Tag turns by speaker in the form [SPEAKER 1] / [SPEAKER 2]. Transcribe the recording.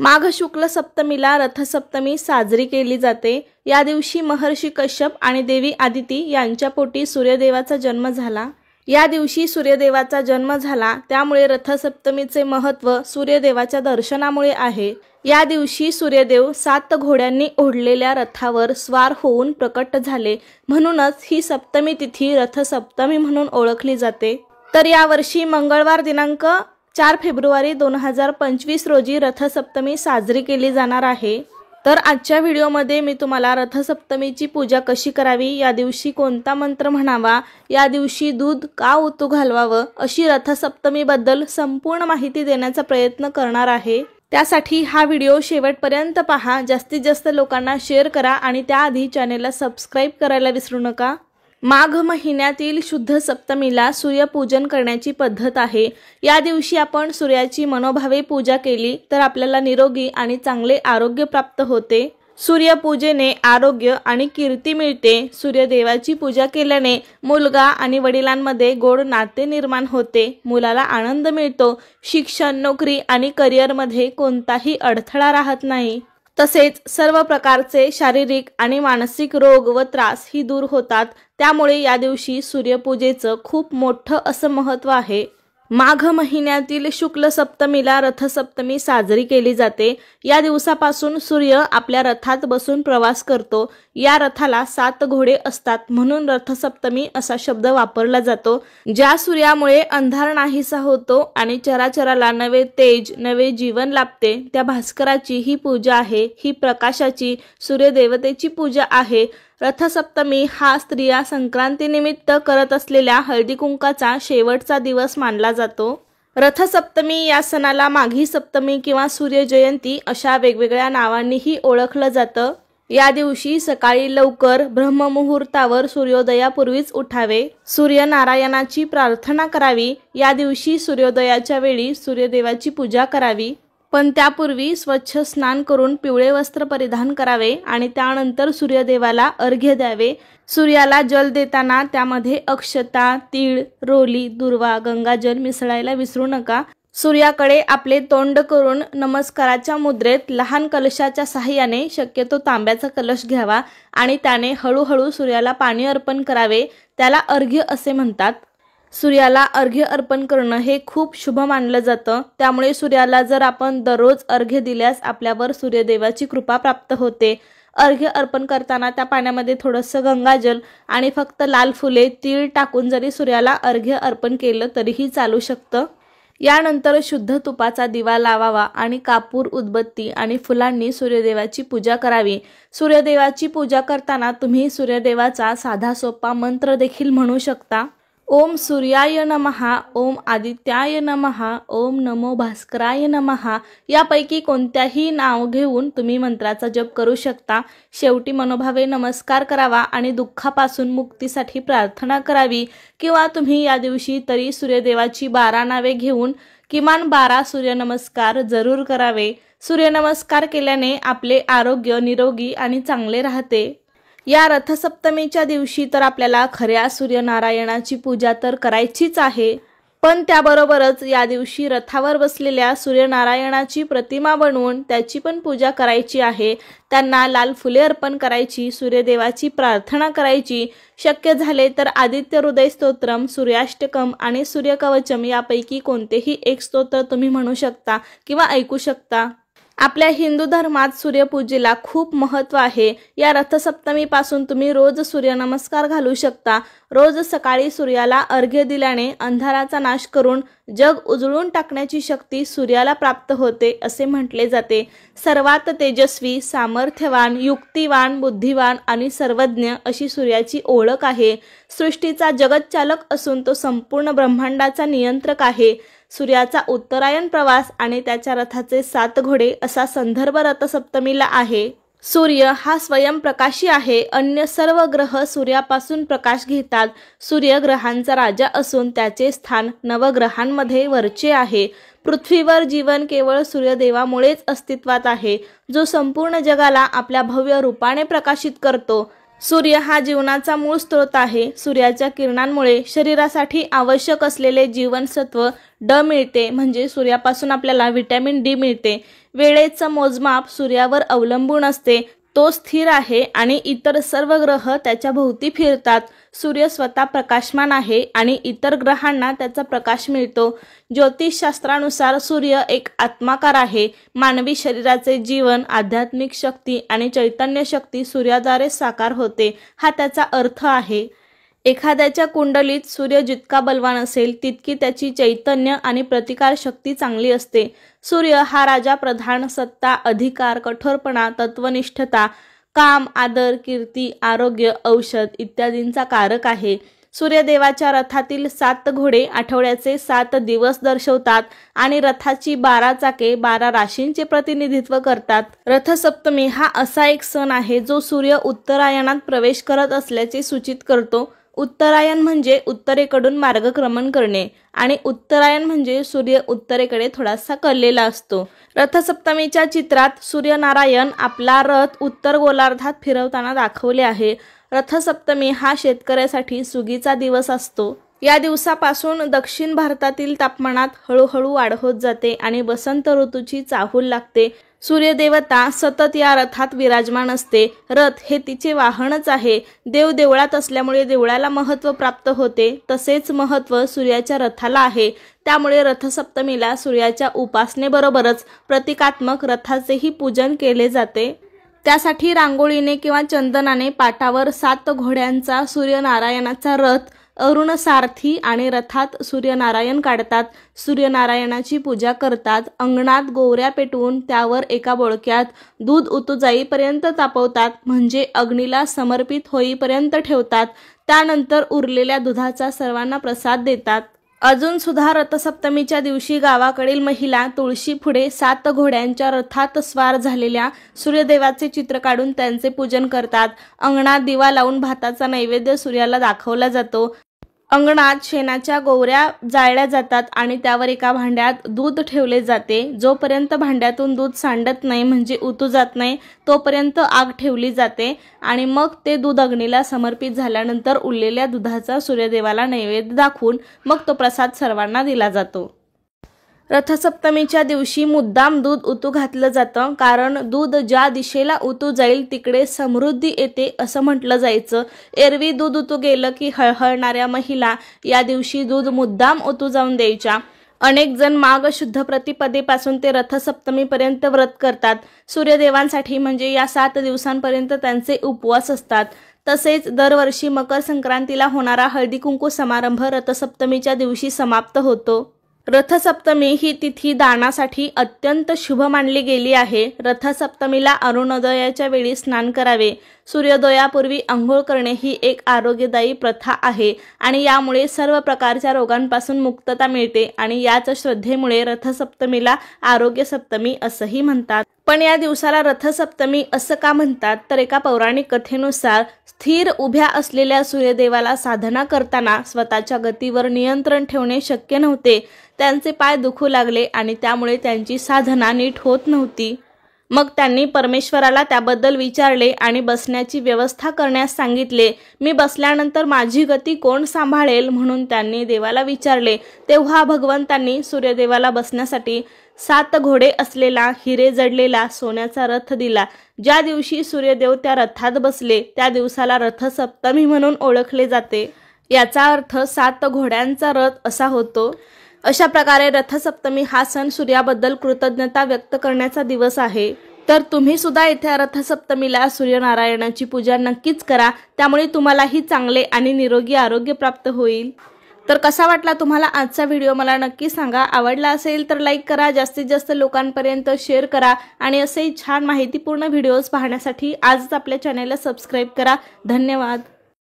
[SPEAKER 1] माघ शुक्ल सप्तमीला रथसप्तमी साजरी केली जाते। या दिवशी महर्षी कश्यप आणि देवी आदिती यांच्या पोटी सूर्यदेवाचा जन्म झाला। या दिवशी सूर्यदेवाचा जन्म झाला, त्यामुळे रथसप्तमीचे महत्त्व सूर्यदेवाच्या दर्शनामुळे आहे। या दिवशी सूर्यदेव 7 घोड्यांनी ओढलेल्या रथावर स्वार होऊन प्रकट झाले, म्हणूनच ही सप्तमी तिथी रथसप्तमी म्हणून ओळखली जाते। तर यावर्षी मंगळवार दिनांक 4 फेब्रुवारी 2025 रोजी रथसप्तमी साजरी केली जाणार आहे। तर आजच्या व्हिडिओमध्ये मी तुम्हाला रथसप्तमीची पूजा कशी करावी, या दिवशी कोणता मंत्र म्हणावा, या दिवशी दूध का ओतू घालवावं, अशी रथसप्तमीबद्दल संपूर्ण माहिती देण्याचा प्रयत्न करणार आहे। त्यासाठी हा व्हिडिओ शेवटपर्यंत पहा, जास्तीत जास्त लोकांना शेअर करा आणि त्याआधी चॅनेलला सबस्क्राईब करायला विसरू नका। माघ महिन्यातील शुद्ध सप्तमीला सूर्यपूजन करण्याची पद्धत आहे। या दिवशी आपण सूर्याची मनोभावे पूजा केली तर आपल्याला निरोगी आणि चांगले आरोग्य प्राप्त होते। सूर्यपूजेने आरोग्य आणि कीर्ती मिळते। सूर्यदेवाची पूजा केल्याने मुलगा आणि वडिलांमध्ये गोड नाते निर्माण होते, मुलाला आनंद मिळतो, शिक्षण, नोकरी आणि करिअरमध्ये कोणताही अडथळा राहत नाही। तसेच सर्व प्रकारचे शारीरिक आणि मानसिक रोग व त्रास ही दूर होतात। त्यामुळे या दिवशी सूर्यपूजेचं खूप मोठं असं महत्त्व आहे। माघ महिन्यातील शुक्ल सप्तमीला रथसप्तमी साजरी केली जाते। या दिवसापासून सूर्य आपल्या रथात बसून प्रवास करतो। या रथाला 7 घोडे असतात, म्हणून रथसप्तमी असा शब्द वापरला जातो। ज्या सूर्यामुळे अंधार नाहीसा होतो आणि चराचराला नवे तेज, नवे जीवन लाभते, त्या भास्कराची ही पूजा आहे। ही प्रकाशाची सूर्यदेवतेची पूजा आहे। रथसप्तमी हा स्त्रिया संक्रांतीनिमित्त करत असलेल्या हळदी कुंकाचा शेवटचा दिवस मानला जातो। रथसप्तमी या सणाला माघी सप्तमी किंवा सूर्यजयंती अशा वेगवेगळ्या नावांनीही ओळखलं जातं। या दिवशी सकाळी लवकर ब्रह्ममुहूर्तावर सूर्योदयापूर्वीच उठावे, सूर्यनारायणाची प्रार्थना करावी। या दिवशी सूर्योदयाच्या वेळी सूर्यदेवाची पूजा करावी, पण त्यापूर्वी स्वच्छ स्नान करून पिवळे वस्त्र परिधान करावे आणि त्यानंतर सूर्यदेवाला अर्घ्य द्यावे। सूर्याला जल देताना त्यामध्ये अक्षता, तीळ, रोली, दुर्वा, गंगाजल मिसळायला विसरू नका। सूर्याकडे आपले तोंड करून नमस्काराच्या मुद्रेत लहान कलशाच्या साहाय्याने, शक्यतो तांब्याचा कलश घ्यावा आणि त्याने हळूहळू सूर्याला पाणी अर्पण करावे, त्याला अर्घ्य असे म्हणतात। सूर्याला अर्घ्य अर्पण करणं हे खूप शुभ मानलं जातं। त्यामुळे सूर्याला जर आपण दररोज अर्घ्य दिल्यास आपल्यावर सूर्यदेवाची कृपा प्राप्त होते। अर्घ्य अर्पण करताना त्या पाण्यामध्ये थोडंसं गंगाजल आणि फक्त लाल फुले, तीळ टाकून जरी सूर्याला अर्घ्य अर्पण केलं तरीही चालू शकतं। यानंतर शुद्ध तुपाचा दिवा लावावा आणि कापूर, उदबत्ती आणि फुलांनी सूर्यदेवाची पूजा करावी। सूर्यदेवाची पूजा करताना तुम्ही सूर्यदेवाचा साधा सोपा मंत्र देखील म्हणू शकता। ओम सूर्याय नमः, ओम आदित्याय नमः, ओम नमो भास्कराय नमः। यापैकी कोणत्याही नाव घेऊन तुम्ही मंत्राचा जप करू शकता। शेवटी मनोभावे नमस्कार करावा आणि दुःखापासून मुक्तीसाठी प्रार्थना करावी, किंवा तुम्ही या दिवशी तरी सूर्यदेवाची 12 नावे घेऊन किमान 12 सूर्यनमस्कार जरूर करावे। सूर्यनमस्कार केल्याने आपले आरोग्य निरोगी आणि चांगले राहते। या रथसप्तमीच्या दिवशी तर आपल्याला खऱ्या सूर्यनारायणाची पूजा तर करायचीच आहे, पण त्याबरोबरच या दिवशी रथावर बसलेल्या सूर्यनारायणाची प्रतिमा बनवून त्याची पण पूजा करायची आहे। त्यांना लाल फुले अर्पण करायची, सूर्यदेवाची प्रार्थना करायची। शक्य झाले तर आदित्य हृदय स्तोत्रम, सूर्याष्टकम आणि सूर्यकवचम यापैकी कोणतेही एक स्तोत्र तुम्ही म्हणू शकता किंवा ऐकू शकता। आपल्या हिंदू धर्मात सूर्यपूजेला खूप महत्त्व आहे। या रथसप्तमीपासून तुम्ही रोज सूर्यनमस्कार घालू शकता। रोज सकाळी सूर्याला अर्घ्य दिल्याने अंधाराचा नाश करून जग उजळून टाकण्याची शक्ती सूर्याला प्राप्त होते असे म्हटले जाते। सर्वात तेजस्वी, सामर्थ्यवान, युक्तिवान, बुद्धिवान आणि सर्वज्ञ अशी सूर्याची ओळख आहे। सृष्टीचा जगतचालक असून तो संपूर्ण ब्रह्मांडाचा नियंत्रक आहे। सूर्याचा उत्तरायण प्रवास आणि त्याच्या रथाचे 7 घोडे असा संदर्भ रथसप्तमीला आहे। सूर्य हा स्वयंप्रकाशी आहे। अन्य सर्व ग्रह सूर्यापासून प्रकाश घेतात। सूर्य ग्रहांचा राजा असून त्याचे स्थान नवग्रहांमध्ये वरचे आहे। पृथ्वीवर जीवन केवळ सूर्यदेवामुळेच अस्तित्वात आहे, जो संपूर्ण जगाला आपल्या भव्य रूपाने प्रकाशित करतो। सूर्य हा जीवनाचा मूळ स्रोत आहे। सूर्याच्या किरणांमुळे शरीरासाठी आवश्यक असलेले जीवनसत्व ड मिळते, म्हणजे सूर्यापासून आपल्याला व्हिटॅमिन डी मिळते। वेळेचं मोजमाप सूर्यावर अवलंबून असते, तो स्थिर आहे आणि इतर सर्व ग्रह त्याच्या भोवती फिरतात। सूर्य स्वतः प्रकाशमान आहे आणि इतर ग्रहांना त्याचा प्रकाश मिळतो। ज्योतिषशास्त्रानुसार सूर्य एक आत्माकार आहे। मानवी शरीराचे जीवन, आध्यात्मिक शक्ती आणि चैतन्य शक्ती सूर्याद्वारे साकार होते, हा त्याचा अर्थ आहे। एखाद्याच्या कुंडलीत सूर्य जितका बलवान असेल तितकी त्याची चैतन्य आणि प्रतिकार शक्ती चांगली असते। सूर्य हा राजा प्रधान, सत्ता, अधिकार, कठोरपणा, तत्वनिष्ठता, काम, आदर, कीर्ती, आरोग्य, औषध इत्यादींचा कारक आहे। सूर्यदेवाच्या रथातील 7 घोडे आठवड्याचे 7 दिवस दर्शवतात आणि रथाची 12 चाके 12 राशींचे प्रतिनिधित्व करतात। रथसप्तमी हा असा एक सण आहे जो सूर्य उत्तरायणात प्रवेश करत असल्याचे सूचित करतो। उत्तरायण म्हणजे उत्तरेकडून मार्गक्रमण करणे आणि उत्तरायण म्हणजे सूर्य उत्तरेकडे थोडासा कललेला असतो। रथसप्तमीच्या चित्रात सूर्यनारायण आपला रथ उत्तर गोलार्धात फिरवताना दाखवले आहे। रथसप्तमी हा शेतकऱ्यासाठी सुगीचा दिवस असतो। या दिवसापासून दक्षिण भारतातील तापमानात हळूहळू वाढ होत जाते आणि वसंत ऋतूची चाहूल लागते। सूर्यदेवता सतत या रथात विराजमान असते। रथ हे तिचे वाहनच आहे। देव देवळात असल्यामुळे देवळाला महत्त्व प्राप्त होते, तसेच महत्त्व सूर्याच्या रथाला आहे। त्यामुळे रथसप्तमीला सूर्याच्या उपासनेबरोबरच प्रतिकात्मक रथाचेही पूजन केले जाते। त्यासाठी रांगोळीने किंवा चंदनाने पाटावर 7 घोड्यांचा सूर्यनारायणाचा रथ, अरुण सारथी आणि रथात सूर्यनारायण काढतात। सूर्यनारायणाची पूजा करतात। अंगणात गोवऱ्या पेटवून त्यावर एका बोळक्यात दूध उतू जाईपर्यंत तापवतात, म्हणजे अग्नीला समर्पित होईपर्यंत ठेवतात। त्यानंतर उरलेल्या दुधाचा सर्वांना प्रसाद देतात। अजून सुद्धा रथसप्तमीच्या दिवशी गावाकडील महिला तुळशी पुढे 7 घोड्यांच्या रथात स्वार झालेल्या सूर्यदेवाचे चित्र काढून त्यांचे पूजन करतात। अंगणात दिवा लावून भाताचा नैवेद्य सूर्याला दाखवला जातो। अंगणात शेणाच्या गोवऱ्या जाळल्या जातात आणि त्यावर एका भांड्यात दूध ठेवले जाते। जोपर्यंत भांड्यातून दूध सांडत नाही, म्हणजे उतू जात नाही, तोपर्यंत आग ठेवली जाते आणि मग ते दूध अग्नीला समर्पित झाल्यानंतर उरलेल्या दुधाचा सूर्यदेवाला नैवेद्य दाखवून मग तो प्रसाद सर्वांना दिला जातो। रथसप्तमीच्या दिवशी मुद्दाम दूध उतू घातलं जातं, कारण दूध ज्या दिशेला उतू जाईल तिकडे समृद्धी येते असं म्हटलं जायचं। एरवी दूध उतू गेलं की हळहळणाऱ्या महिला या दिवशी दूध मुद्दाम उतू जाऊन द्यायच्या। अनेक जण माघ शुद्ध प्रतिपदेपासून ते रथसप्तमीपर्यंत व्रत करतात। सूर्यदेवांसाठी म्हणजे या 7 दिवसांपर्यंत त्यांचे उपवास असतात। तसेच दरवर्षी मकर संक्रांतीला होणारा हळदी कुंकू समारंभ रथसप्तमीच्या दिवशी समाप्त होतो। रथसप्तमी ही तिथी दानासाठी अत्यंत शुभ मानली गेली आहे। रथसप्तमीला अरुणोदयाच्या वेळी स्नान करावे। सूर्योदयापूर्वी अंघोळ करणे ही एक आरोग्यदायी प्रथा आहे आणि यामुळे सर्व प्रकारच्या रोगांपासून मुक्तता मिळते आणि याच श्रद्धेमुळे रथसप्तमीला आरोग्य सप्तमी असंही म्हणतात। पण या दिवसाला रथसप्तमी असं का म्हणतात, तर एका पौराणिक कथेनुसार स्थिर उभ्या असलेल्या सूर्यदेवाला साधना करताना स्वतःच्या गतीवर नियंत्रण ठेवणे शक्य नव्हते। त्यांचे पाय दुखू लागले आणि त्यामुळे त्यांची साधना नीट होत नव्हती। मग त्यांनी परमेश्वराला त्याबद्दल विचारले आणि बसण्याची व्यवस्था करण्यास सांगितले। मी बसल्यानंतर माझी गती कोण सांभाळेल म्हणून त्यांनी देवाला विचारले। तेव्हा भगवंतांनी सूर्यदेवाला बसण्यासाठी 7 घोडे असलेला, हिरे जडलेला सोन्याचा रथ दिला। ज्या दिवशी सूर्यदेव त्या रथात बसले त्या दिवसाला रथसप्तमी म्हणून ओळखले जाते। याचा अर्थ 7 घोड्यांचा रथ असा होतो। अशा प्रकारे रथसप्तमी हा सण सूर्याबद्दल कृतज्ञता व्यक्त करण्याचा दिवस आहे। तर तुम्ही सुद्धा येत्या रथसप्तमीला सूर्यनारायणाची पूजा नक्कीच करा, त्यामुळे तुम्हालाही चांगले आणि निरोगी आरोग्य प्राप्त होईल। तर कसा वाटला तुम्हाला आजचा व्हिडिओ मला नक्की सांगा। आवडला असेल तर लाईक करा, जास्तीत जास्त लोकांपर्यंत शेअर करा आणि असे छान माहितीपूर्ण व्हिडिओज पाहण्यासाठी आजच आपल्या चॅनेलला सबस्क्राईब करा। धन्यवाद।